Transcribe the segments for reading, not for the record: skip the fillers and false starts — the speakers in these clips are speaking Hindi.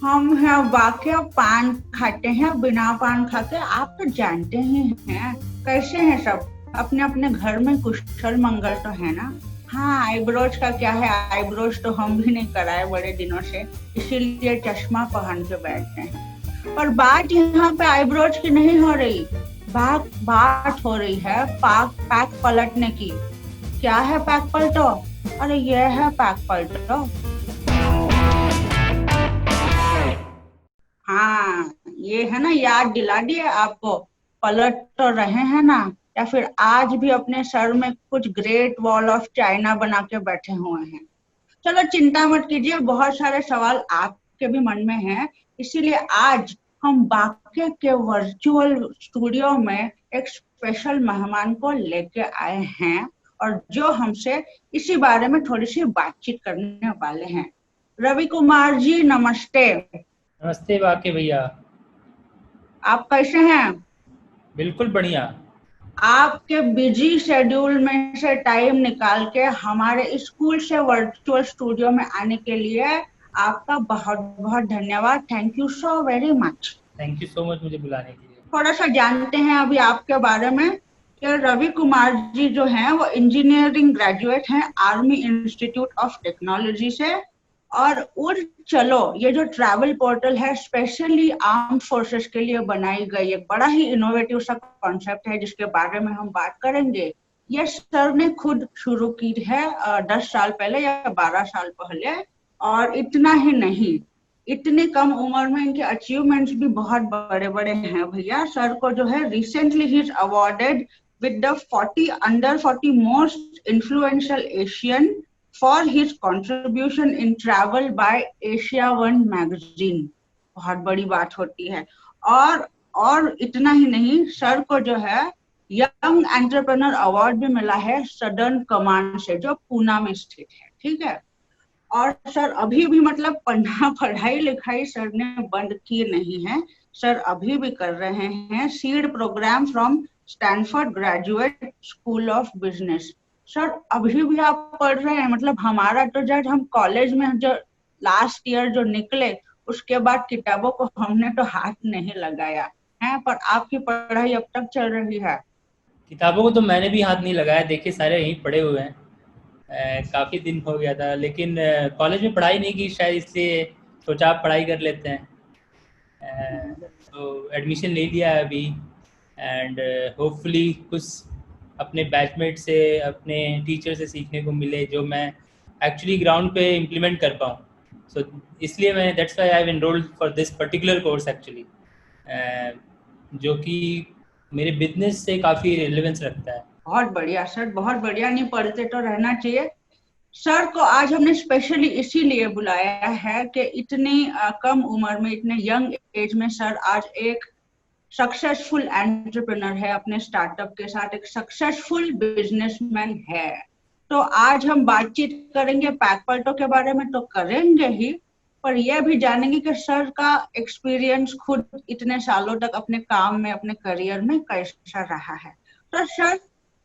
हम हैं वाकई पान खाते हैं, बिना पान खाते आप तो जानते ही हैं। कैसे हैं सब? अपने अपने घर में कुशल मंगल तो है ना? हाँ, आईब्रोज का क्या है, आईब्रोज तो हम भी नहीं कराए बड़े दिनों से, इसीलिए चश्मा पहन के बैठते हैं। पर बात यहाँ पे आईब्रोज की नहीं हो रही, बात हो रही है पैक पलटने की। क्या है पैक पलटो? अरे ये है पैक पलटो। हाँ, ये है ना, याद दिला दिए आपको। पलट तो रहे हैं ना, या फिर आज भी अपने सर में कुछ ग्रेट वॉल ऑफ चाइना बना के बैठे हुए हैं? चलो चिंता मत कीजिए, बहुत सारे सवाल आपके भी मन में हैं, इसीलिए आज हम बाकी के वर्चुअल स्टूडियो में एक स्पेशल मेहमान को लेके आए हैं, और जो हमसे इसी बारे में थोड़ी सी बातचीत करने वाले हैं। रवि कुमार जी, नमस्ते। नमस्ते बाके भैया। आप कैसे हैं? बिल्कुल बढ़िया। आपके बिजी शेड्यूल में से टाइम निकाल के हमारे स्कूल से वर्चुअल स्टूडियो में आने के लिए आपका बहुत बहुत धन्यवाद। Thank you so very much. Thank you so much मुझे बुलाने के लिए। थोड़ा सा जानते हैं अभी आपके बारे में कि रवि कुमार जी जो हैं वो इंजीनियरिंग ग्रेजुएट हैं आर्मी इंस्टीट्यूट ऑफ टेक्नोलॉजी से। और उड़ चलो, ये जो ट्रैवल पोर्टल है स्पेशली आर्म फोर्सेस के लिए बनाई गई एक बड़ा ही इनोवेटिव सा कॉन्सेप्ट है, जिसके बारे में हम बात करेंगे। ये सर ने खुद शुरू की है 10 साल पहले या 12 साल पहले। और इतना ही नहीं, इतनी कम उम्र में इनके अचीवमेंट्स भी बहुत बड़े बड़े हैं भैया। सर को जो है recently he is awarded with the 40 under 40 most influential Asian for his contribution in travel by Asia one magazine. बहुत बड़ी बात होती है। और इतना ही नहीं, सर को जो है यंग एंटरप्रेन्योर अवार्ड भी मिला है सदर्न कमांड से, जो पूना में स्थित है। ठीक है। और सर अभी भी मतलब पढ़ाई लिखाई सर ने बंद की नहीं है। सर अभी भी कर रहे हैं seed programme from Stanford graduate school of business. Sir अभी भी आप पढ़ रहे हैं? मतलब हमारा तो जब हम कॉलेज में जो लास्ट ईयर जो निकले, उसके बाद किताबों को हमने तो हाथ नहीं लगाया है, पर आपकी पढ़ाई अब तक चल रही है। किताबों को तो मैंने भी हाथ नहीं लगाया, देखिए सारे यहीं पड़े हुए हैं। काफ़ी दिन हो गया था, लेकिन कॉलेज में पढ़ाई नहीं की शायद, इसलिए सोचा आप पढ़ाई कर लेते हैं। तो एडमिशन ले लिया है अभी। एंड होपफुली कुछ अपने बैचमेट से, अपने टीचर से सीखने को मिले जो मैं एक्चुअली ग्राउंड पे इम्प्लीमेंट कर पाऊँ। सो इसलिए मैं that's why I have enrolled for this particular course actually, जो कि मेरे बिजनेस से काफ़ी रिलेवेंस रखता है। बहुत बढ़िया सर, बहुत बढ़िया। नहीं पढ़ते तो रहना चाहिए। सर को आज हमने स्पेशली इसीलिए बुलाया है कि इतनी कम उम्र में, इतने यंग एज में सर आज एक सक्सेसफुल एंटरप्रेन्योर है, अपने स्टार्टअप के साथ एक सक्सेसफुल बिजनेसमैन है। तो आज हम बातचीत करेंगे पैकपल्टो के बारे में तो करेंगे ही, पर यह भी जानेंगे कि सर का एक्सपीरियंस खुद इतने सालों तक अपने काम में, अपने करियर में कैसा रहा है। तो सर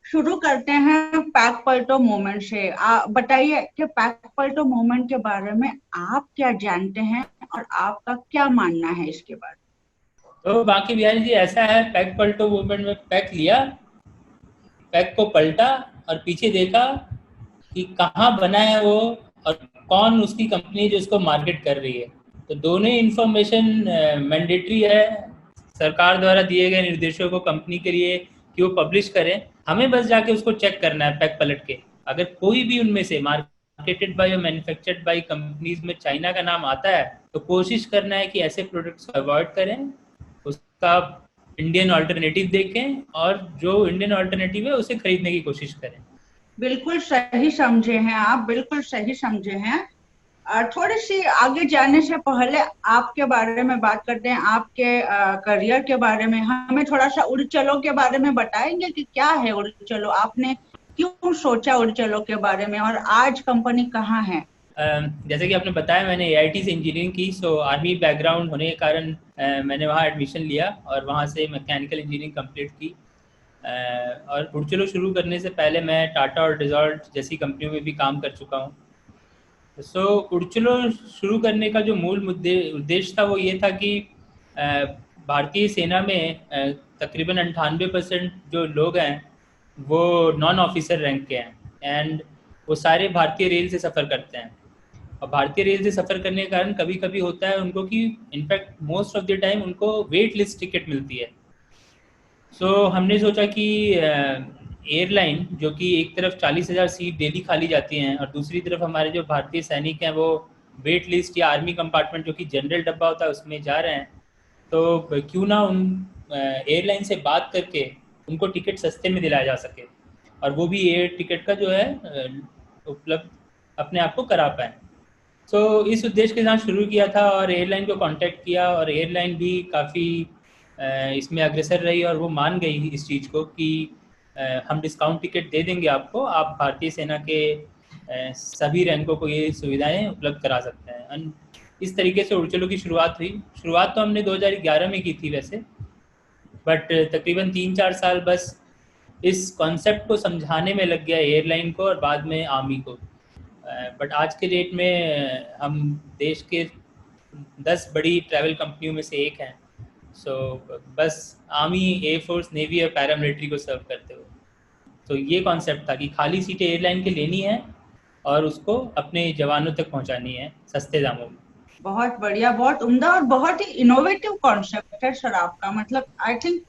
शुरू करते हैं पैक पलटो मूवमेंट से। बताइए कि पैक पलटो मूवमेंट के बारे में आप क्या जानते हैं और आपका क्या मानना है इसके बारे तो बाकी बिहारी जी ऐसा है, पैक पलटो मूवमेंट में पैक लिया, पैक को पलटा और पीछे देखा कि कहाँ बना है वो और कौन उसकी कंपनी जो उसको मार्केट कर रही है। तो दोनों ही इंफॉर्मेशन मैंडेटरी है, सरकार द्वारा दिए गए निर्देशों को कंपनी के लिए कि वो पब्लिश करें। हमें बस जाके उसको चेक करना है पैक पलट के। अगर कोई भी उनमें से मार्केटेड बाय और मैन्युफैक्चर्ड बाय कंपनीज में चाइना का नाम आता है, तो कोशिश करना है कि ऐसे प्रोडक्ट्स को अवॉइड करें, उसका इंडियन ऑल्टरनेटिव देखें और जो इंडियन ऑल्टरनेटिव है उसे खरीदने की कोशिश करें। बिल्कुल सही समझे हैं आप, बिल्कुल सही समझे हैं। थोड़ी सी आगे जाने से पहले आपके बारे में बात करते हैं, आपके करियर के बारे में। हमें थोड़ा सा उड़ चलो के बारे में बताएंगे कि क्या है उड़ चलो, आपने क्यों सोचा उड़ चलो के बारे में, और आज कंपनी कहाँ है? जैसे कि आपने बताया, मैंने एआईटी से इंजीनियरिंग की, सो आर्मी बैकग्राउंड होने के कारण मैंने वहाँ एडमिशन लिया और वहाँ से मैकेनिकल इंजीनियरिंग कंप्लीट की। और उड़चलो शुरू करने से पहले मैं टाटा और डिजॉल्ट जैसी कंपनियों में भी काम कर चुका हूँ। उड़चलो शुरू करने का जो मूल उद्देश्य था वो ये था कि भारतीय सेना में तकरीबन 98% जो लोग हैं वो नॉन ऑफिसर रैंक के हैं एंड वो सारे भारतीय रेल से सफ़र करते हैं। और भारतीय रेल से सफ़र करने के कारण कभी कभी होता है उनको कि in fact most of the time उनको वेट लिस्ट टिकट मिलती है। हमने सोचा कि एयरलाइन जो कि एक तरफ 40,000 सीट डेली खाली जाती हैं और दूसरी तरफ हमारे जो भारतीय सैनिक हैं वो वेट लिस्ट या आर्मी कंपार्टमेंट जो कि जनरल डब्बा होता है उसमें जा रहे हैं, तो क्यों ना उन एयरलाइन से बात करके उनको टिकट सस्ते में दिलाया जा सके और वो भी एयर टिकट का जो है उपलब्ध अपने आप को करा पाएँ। इस उद्देश्य के साथ शुरू किया था और एयरलाइन को कांटेक्ट किया और एयरलाइन भी काफ़ी इसमें अग्रसर रही और वो मान गई इस चीज़ को कि हम डिस्काउंट टिकट दे देंगे आपको, आप भारतीय सेना के सभी रैंकों को ये सुविधाएं उपलब्ध करा सकते हैं। इस तरीके से उड़चलो की शुरुआत हुई। शुरुआत तो हमने 2011 में की थी वैसे, बट तकरीबन 3-4 साल बस इस कॉन्सेप्ट को समझाने में लग गया एयरलाइन को और बाद में आर्मी को। बट आज के डेट में हम देश के 10 बड़ी ट्रैवल कंपनियों में से एक हैं। बस आर्मी, एयरफोर्स, नेवी और पैरामिलिट्री को सर्व करते हुए। तो ये कॉन्सेप्ट था कि खाली सीटें एयरलाइन के लेनी है और उसको अपने जवानों तक पहुंचानी है सस्ते दामों में। बहुत बढ़िया, बहुत उम्दा और बहुत ही इनोवेटिव कॉन्सेप्ट है सर आपका। मतलब I think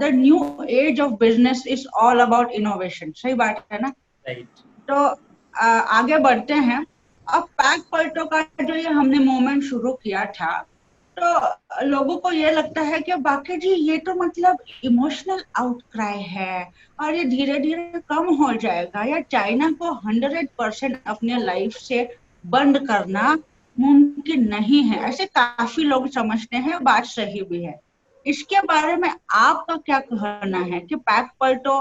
the new age of business is all about innovation. सही बात है ना? राइट। तो आगे बढ़ते हैं। अब पैक पलटो का जो ये हमने मूवमेंट शुरू किया था, तो लोगों को ये लगता है कि बाकी जी ये तो मतलब इमोशनल आउटक्राई है और ये धीरे धीरे कम हो जाएगा, या चाइना को 100% अपने लाइफ से बंद करना मुमकिन नहीं है, ऐसे काफी लोग समझते हैं। बात सही भी है। इसके बारे में आपका क्या कहना है कि पैक पलटो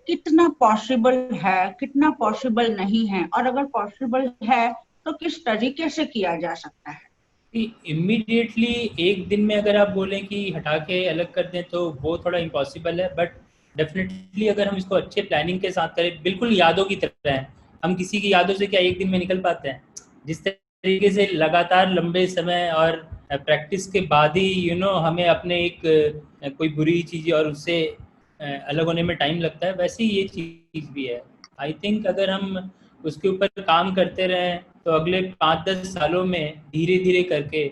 कितना पॉसिबल है, कितना पॉसिबल नहीं है, और अगर पॉसिबल है तो किस तरीके से किया जा सकता है? इमीडिएटली एक दिन में अगर आप बोलें कि हटा के अलग कर दें तो वो थोड़ा इम्पॉसिबल है, बट डेफिनेटली अगर हम इसको अच्छे प्लानिंग के साथ करें, बिल्कुल यादों की तरह है। हम किसी की यादों से क्या एक दिन में निकल पाते हैं? जिस तरीके से लगातार लंबे समय और प्रैक्टिस के बाद ही हमें अपने एक कोई बुरी चीज़ और उससे अलग होने में टाइम लगता है, वैसे ही ये चीज़ भी है। आई थिंक अगर हम उसके ऊपर काम करते रहें तो अगले 5-10 सालों में धीरे धीरे करके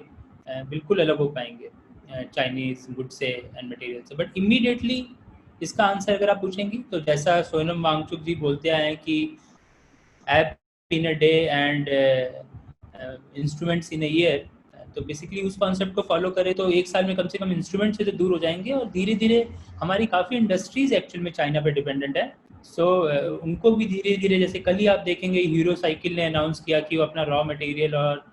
बिल्कुल अलग हो पाएंगे चाइनीज़ गुड से एंड मटेरियल से। बट इमीडिएटली इसका आंसर अगर आप पूछेंगे तो जैसा सोनम वांगचुक जी बोलते आए हैं कि app in a day and instruments in a year, तो बेसिकली उस कॉन्सेप्ट को फॉलो करें तो एक साल में कम से कम इंस्ट्रूमेंट से तो दूर हो जाएंगे और धीरे धीरे हमारी काफ़ी इंडस्ट्रीज एक्चुअल में चाइना पे डिपेंडेंट है। उनको भी धीरे धीरे, जैसे कल ही आप देखेंगे हीरो साइकिल ने अनाउंस किया कि वो अपना रॉ मटेरियल और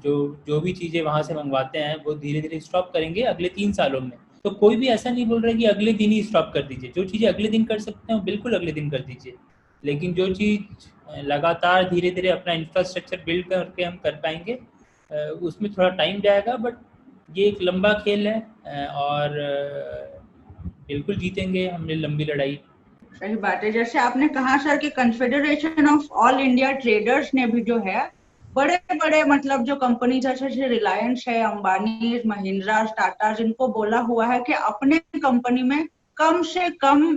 जो जो भी चीज़ें वहाँ से मंगवाते हैं वो धीरे धीरे स्टॉप करेंगे अगले 3 सालों में। तो कोई भी ऐसा नहीं बोल रहा कि अगले दिन ही स्टॉप कर दीजिए। जो चीज़ें अगले दिन कर सकते हैं बिल्कुल अगले दिन कर दीजिए, लेकिन जो चीज़ लगातार धीरे धीरे अपना इंफ्रास्ट्रक्चर बिल्ड करके हम कर पाएंगे उसमें थोड़ा टाइम जाएगा, बट ये एक लंबा खेल है और बिल्कुल जीतेंगे हमने लंबी लड़ाई। सही बात है। जैसे आपने कहा सर कि confederation of all India traders ने भी जो है बड़े बड़े मतलब जो कंपनी जैसे रिलायंस है, अंबानी, महिंद्रा, टाटा, जिनको बोला हुआ है कि अपने कंपनी में कम से कम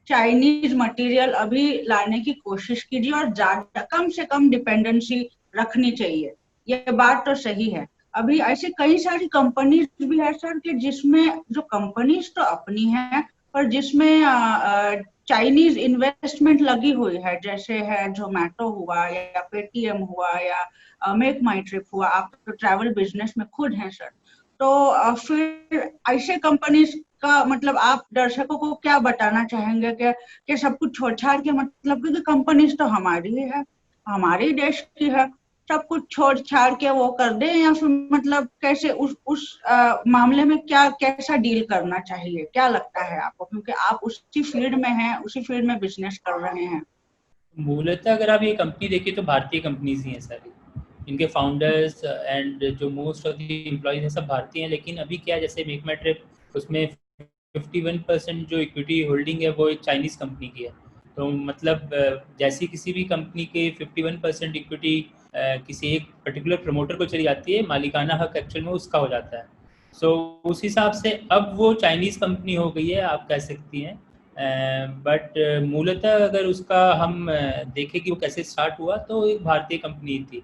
चाइनीज मटेरियल अभी लाने की कोशिश कीजिए और ज्यादा कम से कम डिपेंडेंसी रखनी चाहिए। ये बात तो सही है। अभी ऐसी कई सारी कंपनीज भी है सर कि जिसमें जो कंपनीज तो अपनी है पर जिसमें चाइनीज इन्वेस्टमेंट लगी हुई है, जैसे है जोमेटो हुआ या पेटीएम हुआ या मेक माई ट्रिप हुआ। आप तो ट्रैवल बिजनेस में खुद हैं सर, तो फिर ऐसे कंपनीज का मतलब आप दर्शकों को क्या बताना चाहेंगे कि सब कुछ छोड़ छाड़ के, मतलब क्योंकि कंपनीज तो हमारी ही है, हमारे देश की है, सब कुछ छोड़ छाड़ के वो कर दे, या फिर मतलब कैसे उस मामले में क्या कैसा डील करना चाहिए? क्या लगता है आपको, क्योंकि आप उसी फील्ड में हैं, उसी फील्ड में बिजनेस कर रहे हैं? मूलतः अगर आप ये कंपनी देखिए तो भारतीय कंपनीज ही हैं सारी। इनके फाउंडर्स एंड जो मोस्ट ऑफ द एम्प्लॉयज हैं सब भारतीय हैं, लेकिन अभी क्या है जैसे मेक माई ट्रिप उसमें 51% जो इक्विटी होल्डिंग है वो एक चाइनीज़ कंपनी की है। तो मतलब जैसी किसी भी कंपनी के 51% इक्विटी किसी एक पर्टिकुलर प्रमोटर को चली जाती है, मालिकाना हक एक्चुअल में उसका हो जाता है। सो उस हिसाब से अब वो चाइनीज़ कंपनी हो गई है, आप कह सकती हैं। बट मूलतः अगर उसका हम देखें कि वो कैसे स्टार्ट हुआ, तो एक भारतीय कंपनी थी।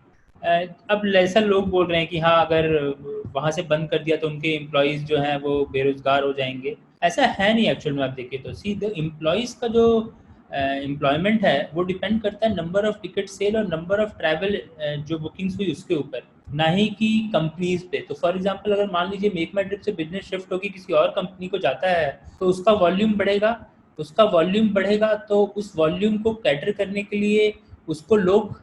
अब ऐसा लोग बोल रहे हैं कि हाँ, अगर वहाँ से बंद कर दिया तो उनके एम्प्लॉयज़ जो हैं वो बेरोज़गार हो जाएंगे। ऐसा है नहीं एक्चुअल में। आप देखिए तो सी द एम्प्लॉयज़ का जो एम्प्लॉयमेंट है वो डिपेंड करता है नंबर ऑफ टिकट सेल और नंबर ऑफ ट्रैवल जो बुकिंग्स हुई उसके ऊपर, ना ही कि कंपनीज पे। तो फॉर एग्जांपल अगर मान लीजिए मेक माई ट्रिप से बिजनेस शिफ्ट होगी किसी और कंपनी को जाता है, तो उसका वॉल्यूम बढ़ेगा। तो उस वॉल्यूम को कैटर करने के लिए उसको लोग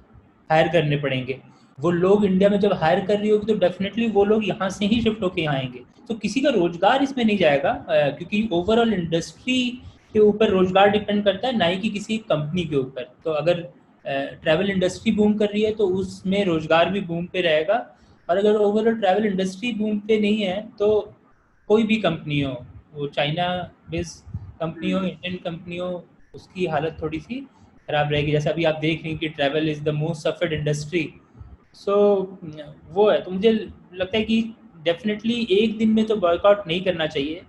हायर करने पड़ेंगे। वो लोग इंडिया में जब हायर कर रही होगी तो डेफिनेटली वो लोग यहाँ से ही शिफ्ट होके यहाँ आएंगे। तो किसी का रोजगार इसमें नहीं जाएगा, क्योंकि ओवरऑल इंडस्ट्री के ऊपर रोजगार डिपेंड करता है, ना ही कि किसी कंपनी के ऊपर। तो अगर ट्रैवल इंडस्ट्री बूम कर रही है तो उसमें रोजगार भी बूम पे रहेगा, और अगर ओवरऑल ट्रैवल इंडस्ट्री बूम पे नहीं है तो कोई भी कंपनी हो, वो चाइना बेस्ड कंपनी हो, इंडियन कंपनी हो, उसकी हालत थोड़ी सी खराब रहेगी। जैसे अभी आप देख रहे हैं कि travel is the most suffered industry. So वो है। तो मुझे लगता है कि डेफिनेटली एक दिन में तो वर्कआउट नहीं करना चाहिए,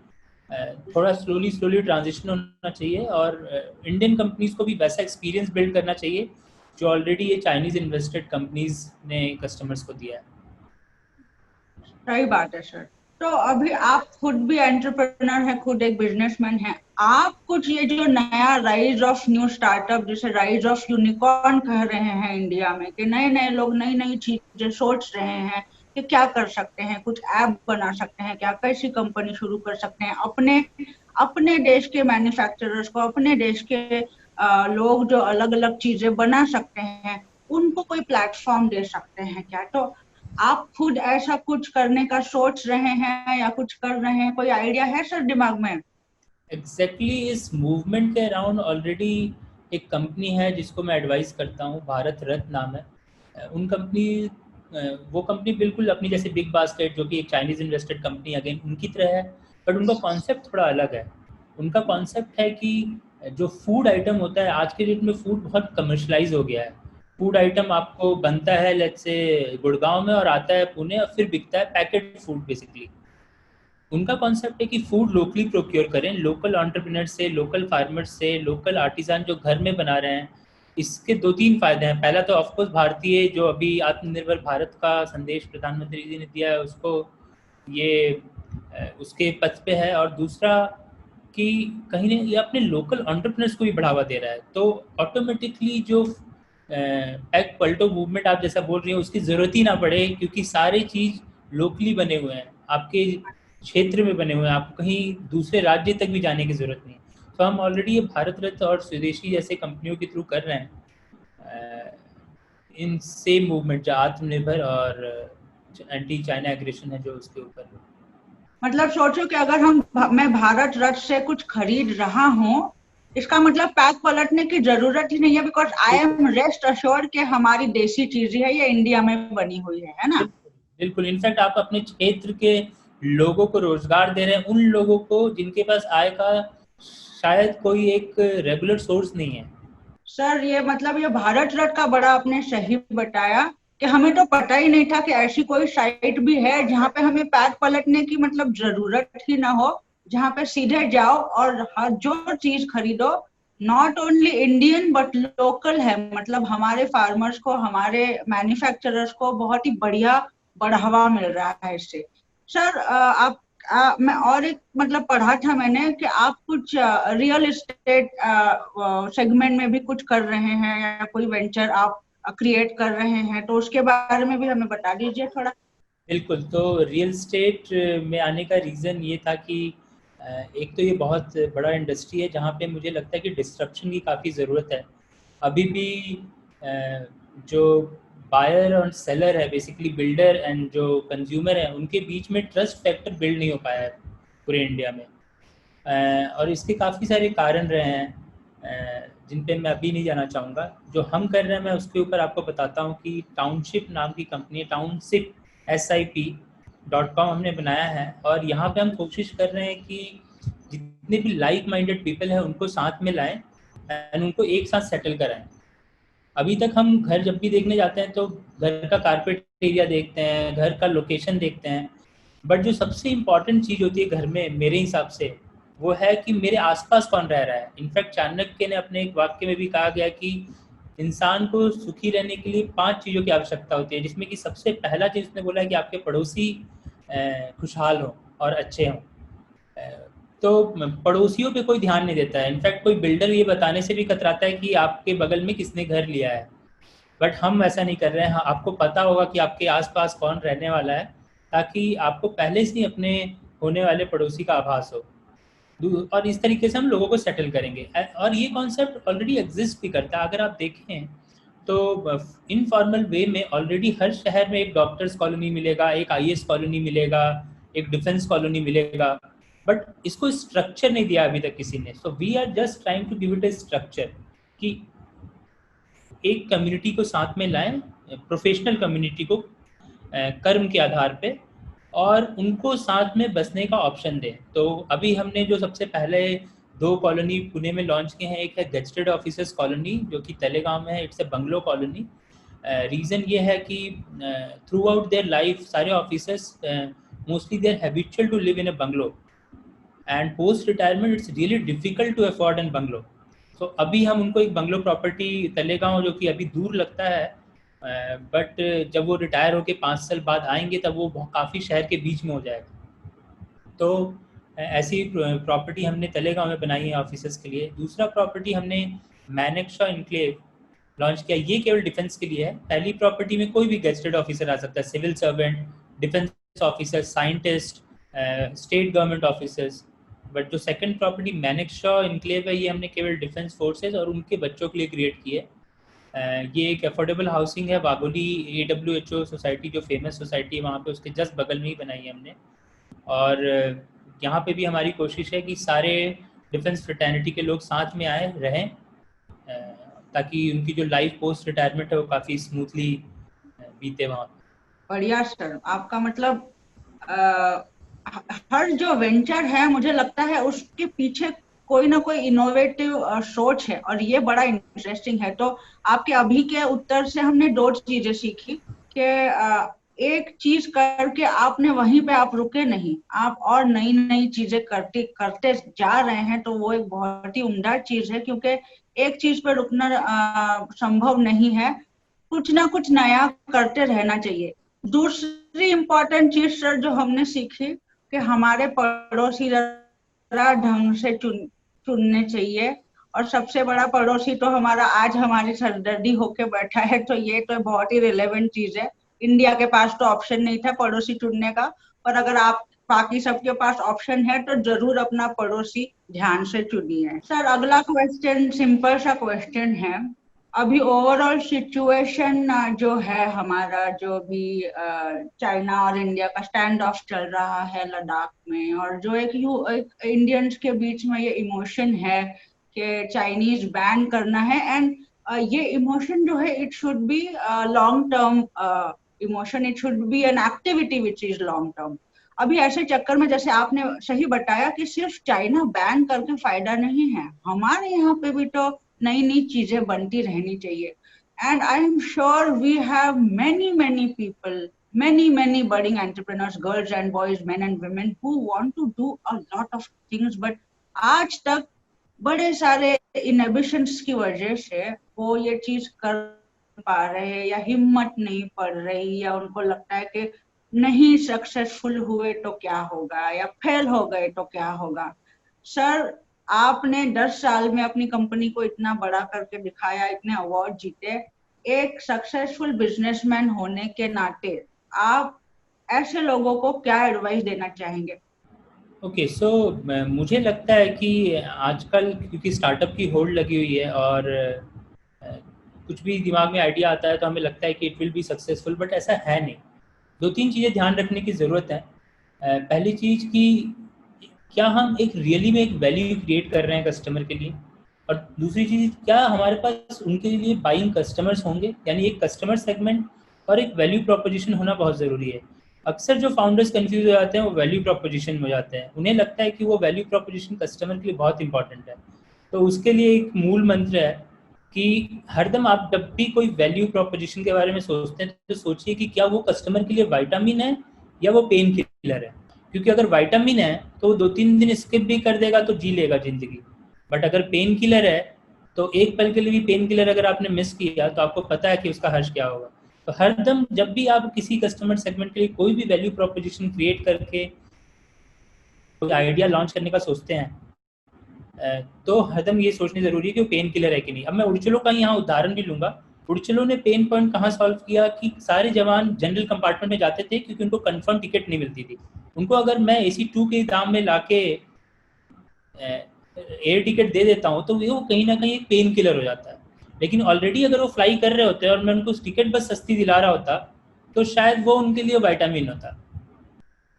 थोड़ा स्लोली ट्रांजिशन होना चाहिए, और इंडियन कंपनीज को भी वैसा एक्सपीरियंस बिल्ड करना चाहिए जो ऑलरेडी ये चाइनीज इन्वेस्टेड कंपनीज ने कस्टमर्स को दिया है। सही बात है सर। तो अभी आप खुद भी एंटरप्रेन्योर हैं, खुद एक बिजनेसमैन हैं। आप कुछ ये जो नया राइज ऑफ न्यू स्टार्टअप, जिसे राइज ऑफ यूनिकॉर्न कह रहे हैं इंडिया में, कि नए नए लोग नई नई चीजें सोच रहे हैं कि क्या कर सकते हैं, कुछ ऐप बना सकते हैं क्या, कैसी कंपनी शुरू कर सकते हैं, अपने अपने देश के मैन्युफैक्चरर्स को, अपने देश के लोग जो अलग अलग चीजें बना सकते हैं, उनको कोई प्लेटफॉर्म दे सकते हैं क्या? तो आप खुद ऐसा कुछ करने का सोच रहे हैं या कुछ कर रहे हैं? कोई आइडिया है सर दिमाग में? एग्जैक्टली इस मूवमेंट के अराउंड ऑलरेडी एक कंपनी है जिसको मैं एडवाइस करता हूँ, भारत रत्न नाम है। उन कंपनी वो कंपनी बिल्कुल अपनी जैसे बिग बास्केट, जो कि एक चाइनीज़ इन्वेस्टेड कंपनी अगेन उनकी तरह है, बट उनका कॉन्सेप्ट थोड़ा अलग है। उनका कॉन्सेप्ट है कि जो फूड आइटम होता है, आज के डेट में फूड बहुत कमर्शलाइज हो गया है। फूड आइटम आपको बनता है लेट्स से गुड़गांव में और आता है पुणे और फिर बिकता है पैकेट फूड बेसिकली। उनका कॉन्सेप्ट है कि फूड लोकली प्रोक्योर करें, लोकल एंटरप्रेन्योर से, लोकल फार्मर्स से, लोकल आर्टिसान जो घर में बना रहे हैं। इसके दो तीन फायदे हैं। पहला तो ऑफकोर्स भारतीय जो अभी आत्मनिर्भर भारत का संदेश प्रधानमंत्री जी ने दिया है उसको ये उसके पथ पे है, और दूसरा कि कहीं ना ये अपने लोकल एंटरप्रेन्योर्स को भी बढ़ावा दे रहा है। तो ऑटोमेटिकली जो पैक पलटो मूवमेंट आप जैसा बोल रही हो उसकी ज़रूरत ही ना पड़े, क्योंकि सारी चीज़ लोकली बने हुए हैं, आपके क्षेत्र में बने हुए हैं, आपको कहीं दूसरे राज्य तक भी जाने की ज़रूरत नहीं। तो हम ऑलरेडी ये भारत रत्न और स्वदेशी जैसे कंपनियों के थ्रू कर रहे हैं इन सेम मूवमेंट जो आत्मनिर्भर और एंटी चाइना एग्रेशन है जो उसके ऊपर। मतलब सोचो कि अगर मैं भारत रत्न से कुछ खरीद रहा हूँ, इसका मतलब पैक पलटने की जरूरत ही नहीं है, because I am rest assured कि हमारी देसी चीज ही है, ये इंडिया में बनी हुई है ना? बिल्कुल। इनफैक्ट आप अपने क्षेत्र के लोगों को रोजगार दे रहे हैं, उन लोगों को जिनके पास आय का शायद कोई एक रेगुलर सोर्स नहीं है। सर ये मतलब ये भारत रत्न का बड़ा आपने सही बताया कि हमें तो पता ही नहीं था कि ऐसी कोई साइट भी है जहाँ पे हमें पैक पलटने की मतलब जरूरत ही ना हो, जहाँ पे सीधे जाओ और हर जो चीज खरीदो not only Indian but local है। मतलब हमारे फार्मर्स को, हमारे मैन्युफैक्चरर्स को बहुत ही बढ़िया बढ़ावा मिल रहा है इससे। सर आप मैं और एक मतलब पढ़ा था मैंने कि आप कुछ रियल एस्टेट सेगमेंट में भी कुछ कर रहे हैं या कोई वेंचर आप क्रिएट कर रहे हैं, तो उसके बारे में भी हमें बता दीजिए थोड़ा। बिल्कुल। तो रियल स्टेट में आने का रीज़न ये था कि एक तो ये बहुत बड़ा इंडस्ट्री है जहाँ पे मुझे लगता है कि डिस्ट्रप्शन की काफ़ी ज़रूरत है। अभी भी जो बायर और सेलर है, बेसिकली बिल्डर एंड जो कंज्यूमर है, उनके बीच में ट्रस्ट फैक्टर बिल्ड नहीं हो पाया है पूरे इंडिया में। और इसके काफ़ी सारे कारण रहे हैं जिन पे मैं अभी नहीं जाना चाहूँगा। जो हम कर रहे हैं मैं उसके ऊपर आपको बताता हूँ कि टाउनशिप नाम की कंपनी है, टाउनशिप SIP.com हमने बनाया है, और यहाँ पे हम कोशिश कर रहे हैं कि जितने भी लाइक माइंडेड पीपल हैं उनको साथ में लाएं एंड उनको एक साथ सेटल कराएं। अभी तक हम घर जब भी देखने जाते हैं तो घर का कारपेट एरिया देखते हैं, घर का लोकेशन देखते हैं, बट जो सबसे इम्पॉर्टेंट चीज़ होती है घर में मेरे हिसाब से, वो है कि मेरे आसपास कौन रह रहा है। इनफैक्ट चाणक्य ने अपने एक वाक्य में भी कहा गया कि इंसान को सुखी रहने के लिए 5 चीज़ों की आवश्यकता होती है, जिसमें कि सबसे पहला चीज़ उसने बोला है कि आपके पड़ोसी खुशहाल हों और अच्छे हों। तो पड़ोसियों पे कोई ध्यान नहीं देता है। इनफैक्ट कोई बिल्डर ये बताने से भी कतराता है कि आपके बगल में किसने घर लिया है, बट हम ऐसा नहीं कर रहे हैं। हाँ, आपको पता होगा कि आपके आसपास कौन रहने वाला है, ताकि आपको पहले से ही अपने होने वाले पड़ोसी का आभास हो। और इस तरीके से हम लोगों को सेटल करेंगे। और ये कॉन्सेप्ट ऑलरेडी एग्जिस्ट भी करता है। अगर आप देखें तो इनफॉर्मल वे में ऑलरेडी हर शहर में एक डॉक्टर्स कॉलोनी मिलेगा, एक आईएएस कॉलोनी मिलेगा, एक डिफेंस कॉलोनी मिलेगा, बट इसको स्ट्रक्चर नहीं दिया अभी तक किसी ने। So we are just trying to give it a structure कि एक कम्युनिटी को साथ में लाएं, प्रोफेशनल कम्युनिटी को कर्म के आधार पे, और उनको साथ में बसने का ऑप्शन दें। तो अभी हमने जो सबसे पहले 2 कॉलोनी पुणे में लॉन्च किए हैं, एक है गेजेटेड ऑफिसर्स कॉलोनी जो कि तलेगांव में है, it's a bungalow colony. Reason ये है कि थ्रू आउट देयर लाइफ सारे officers mostly they are habitual to live in a bungalow, and post retirement it's really difficult to afford an bungalow. तो अभी हम उनको एक बंगलो प्रॉपर्टी तलेगांव, जो कि अभी दूर लगता है, बट जब वो रिटायर होके 5 साल बाद आएंगे तब वो काफ़ी शहर के बीच में हो जाएगा। तो ऐसी प्रॉपर्टी हमने तलेगांव में बनाई है ऑफिसर्स के लिए। दूसरा प्रॉपर्टी हमने मैनेक्शॉ इनक्लेव लॉन्च किया, ये केवल डिफेंस के लिए है। पहली प्रॉपर्टी में कोई भी गेजेटेड ऑफिसर आ सकता है, civil servant, defence officer, scientist, state government officers. But जो सेकंड प्रॉपर्टी मैनेक्शॉ इनक्लेव है, ये हमने केवल डिफेंस फोर्सेस और उनके बच्चों के लिए क्रिएट की है। ये एक अफोर्डेबल हाउसिंग है, वाघोली AWHO सोसाइटी जो फेमस सोसाइटी है वहाँ पे, उसके जस्ट बगल में ही बनाई है हमने। और यहाँ पे भी हमारी कोशिश है कि सारे डिफेंस फ्रेटर्निटी के लोग साथ में आए रहें, ताकि उनकी जो लाइफ पोस्ट रिटायरमेंट है वो काफ़ी स्मूथली बीते वहाँ। बढ़िया सर, आपका मतलब हर जो वेंचर है मुझे लगता है उसके पीछे कोई ना कोई इनोवेटिव सोच है, और ये बड़ा इंटरेस्टिंग है। तो आपके अभी के उत्तर से हमने 2 चीजें सीखी कि एक चीज करके आपने वहीं पे आप रुके नहीं, आप और नई नई चीजें करते जा रहे हैं। तो वो एक बहुत ही उम्दा चीज है, क्योंकि एक चीज पे रुकना संभव नहीं है, कुछ ना कुछ नया करते रहना चाहिए। दूसरी इम्पोर्टेंट चीज सर जो हमने सीखी कि हमारे पड़ोसी जरा ढंग से चुनने चाहिए, और सबसे बड़ा पड़ोसी तो हमारा आज हमारी सरदर्दी होके बैठा है। तो ये तो बहुत ही रिलेवेंट चीज है। इंडिया के पास तो ऑप्शन नहीं था पड़ोसी चुनने का, पर अगर आप बाकी सबके पास ऑप्शन है तो जरूर अपना पड़ोसी ध्यान से चुनिए। सर अगला क्वेश्चन सिंपल सा क्वेश्चन है। अभी ओवरऑल सिचुएशन जो है हमारा, जो भी चाइना और इंडिया का स्टैंड ऑफ चल रहा है लद्दाख में, और जो एक इंडियंस के बीच में ये इमोशन है कि चाइनीज बैन करना है, एंड ये इमोशन जो है it should be long term emotion, it should be an activity which is long term. अभी ऐसे चक्कर में जैसे आपने सही बताया कि सिर्फ चाइना बैन करके फायदा नहीं है, हमारे यहाँ पे भी तो नई नई चीजें बनती रहनी चाहिए। And I am sure we have many people, many budding entrepreneurs, girls and boys, men and women who want to do a lot of things, but आज तक बड़े सारे इनहिबिशंस की वजह से वो ये चीज कर पा रहे हैं, या हिम्मत नहीं पड़ रही, या उनको लगता है कि नहीं सक्सेसफुल हुए तो क्या होगा, या फेल हो गए तो क्या होगा। सर आपने 10 साल में अपनी कंपनी को इतना बड़ा करके दिखाया, इतने अवार्ड जीते, एक सक्सेसफुल बिजनेसमैन होने के नाते आप ऐसे लोगों को क्या एडवाइस देना चाहेंगे? ओके, सो मुझे लगता है कि आजकल क्योंकि स्टार्टअप की होड़ लगी हुई है, और कुछ भी दिमाग में आइडिया आता है तो हमें लगता है कि it will be successful, but ऐसा है नहीं। 2-3 चीज़ें ध्यान रखने की ज़रूरत है। पहली चीज़ कि क्या हम एक रियली में एक वैल्यू क्रिएट कर रहे हैं कस्टमर के लिए, और दूसरी चीज़ क्या हमारे पास उनके लिए बाइंग कस्टमर्स होंगे। यानी एक कस्टमर सेगमेंट और एक वैल्यू प्रोपोजिशन होना बहुत ज़रूरी है। अक्सर जो फाउंडर्स कंफ्यूज हो जाते हैं वो वैल्यू प्रोपोजिशन में हो जाते हैं। उन्हें लगता है कि वो वैल्यू प्रोपोजिशन कस्टमर के लिए बहुत इंपॉर्टेंट है। तो उसके लिए एक मूल मंत्र है कि हरदम आप जब भी कोई वैल्यू प्रोपोजिशन के बारे में सोचते हैं तो सोचिए कि क्या वो कस्टमर के लिए विटामिन है या वो पेन किलर है। क्योंकि अगर विटामिन है तो वो 2-3 दिन स्किप भी कर देगा तो जी लेगा जिंदगी, बट अगर पेन किलर है तो एक पल के लिए भी पेन किलर अगर आपने मिस किया तो आपको पता है कि उसका हर्ष क्या होगा। तो हरदम जब भी आप किसी कस्टमर सेगमेंट के लिए कोई भी वैल्यू प्रोपोजिशन क्रिएट करके कोई आइडिया लॉन्च करने का सोचते हैं तो हरदम ये सोचनी जरूरी है कि वो पेन किलर है कि नहीं। अब मैं उड़चलों का यहाँ उदाहरण भी लूंगा। उड़चलों ने पेन पॉइंट कहाँ सॉल्व किया कि सारे जवान जनरल कंपार्टमेंट में जाते थे क्योंकि उनको कंफर्म टिकट नहीं मिलती थी। उनको अगर मैं AC2 के दाम में लाके एयर टिकट दे देता हूँ तो वो कहीं ना कहीं एक पेन किलर हो जाता है। लेकिन ऑलरेडी अगर वो फ्लाई कर रहे होते और मैं उनको टिकट बस सस्ती दिला रहा होता तो शायद वो उनके लिए विटामिन होता।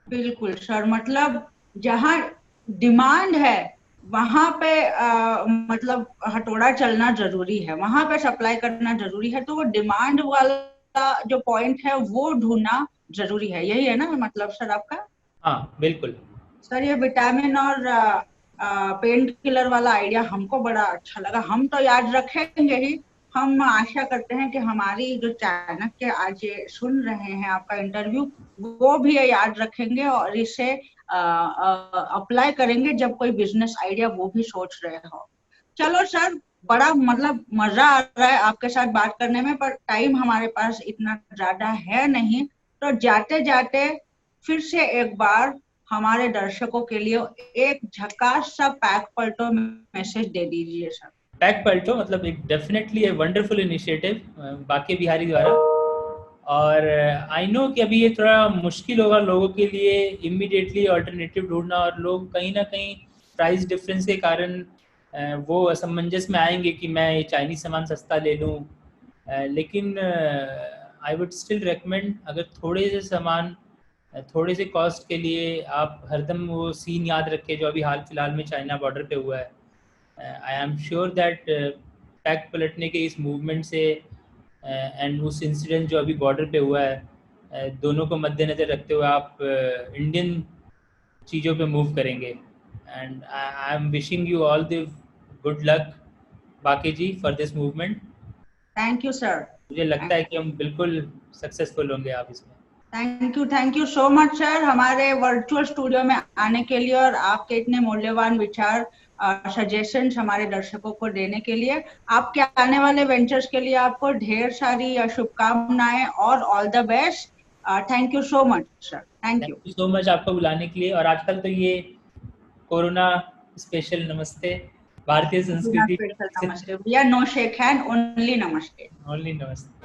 बिल्कुल सर, मतलब जहाँ डिमांड है वहां पे मतलब हथौड़ा चलना जरूरी है, वहां पे सप्लाई करना जरूरी है, तो वो डिमांड वाला जो पॉइंट है वो ढूंढना जरूरी है। यही है ना मतलब सर आपका? हाँ बिल्कुल सर ये विटामिन और पेन किलर वाला आइडिया हमको बड़ा अच्छा लगा, हम तो याद रखेंगे ही। हम आशा करते हैं कि हमारी जो चाणक्य आज ये सुन रहे हैं आपका इंटरव्यू, वो भी ये याद रखेंगे और इसे अप्लाई करेंगे जब कोई बिजनेस आइडिया वो भी सोच रहे हो। चलो सर, बड़ा मतलब मजा आ रहा है आपके साथ बात करने में, पर टाइम हमारे पास इतना ज्यादा है नहीं। तो जाते जाते फिर से एक बार हमारे दर्शकों के लिए एक झकास सा पैक पलटो मैसेज दे दीजिए सर। पैक पलटो मतलब एक definitely a wonderful initiative Banke Bihari द्वारा। और आई नो कि अभी ये थोड़ा मुश्किल होगा लोगों के लिए इमीडिएटली अल्टरनेटिव ढूंढना, और लोग कहीं ना कहीं प्राइस डिफरेंस के कारण वो असमंजस में आएंगे कि मैं ये चाइनीज सामान सस्ता ले लूँ। लेकिन आई वुड स्टिल रेकमेंड, अगर थोड़े से सामान थोड़े से कॉस्ट के लिए आप हरदम वो सीन याद रखें जो अभी हाल फिलहाल में चाइना बॉर्डर पे हुआ है। आई एम श्योर दैट पैक पलटने के इस मूवमेंट से एंड उस इंसिडेंट जो अभी बॉर्डर पे हुआ है दोनों को मद्देनज़र रखते हुए आप इंडियन चीज़ों पे मूव करेंगे। And I am wishing you all the good luck बाकी जी for this movement. Thank you sir. मुझे लगता है कि हम बिल्कुल सक्सेसफुल होंगे आप इसमें। Thank you so much sir, हमारे वर्चुअल स्टूडियो में आने के लिए और आपके इतने मूल्यवान विचार सजेशंस हमारे दर्शकों को देने के लिए। आपके आने वाले वेंचर्स के लिए आपको ढेर सारी शुभकामनाएं और all the best. Thank you so much sir, thank thank you. You so much आपको बुलाने के लिए। और आजकल तो ये कोरोना स्पेशल नमस्ते, भारतीय संस्कृति special namaste, we are no shake hand, only namaste. Only नमस्ते।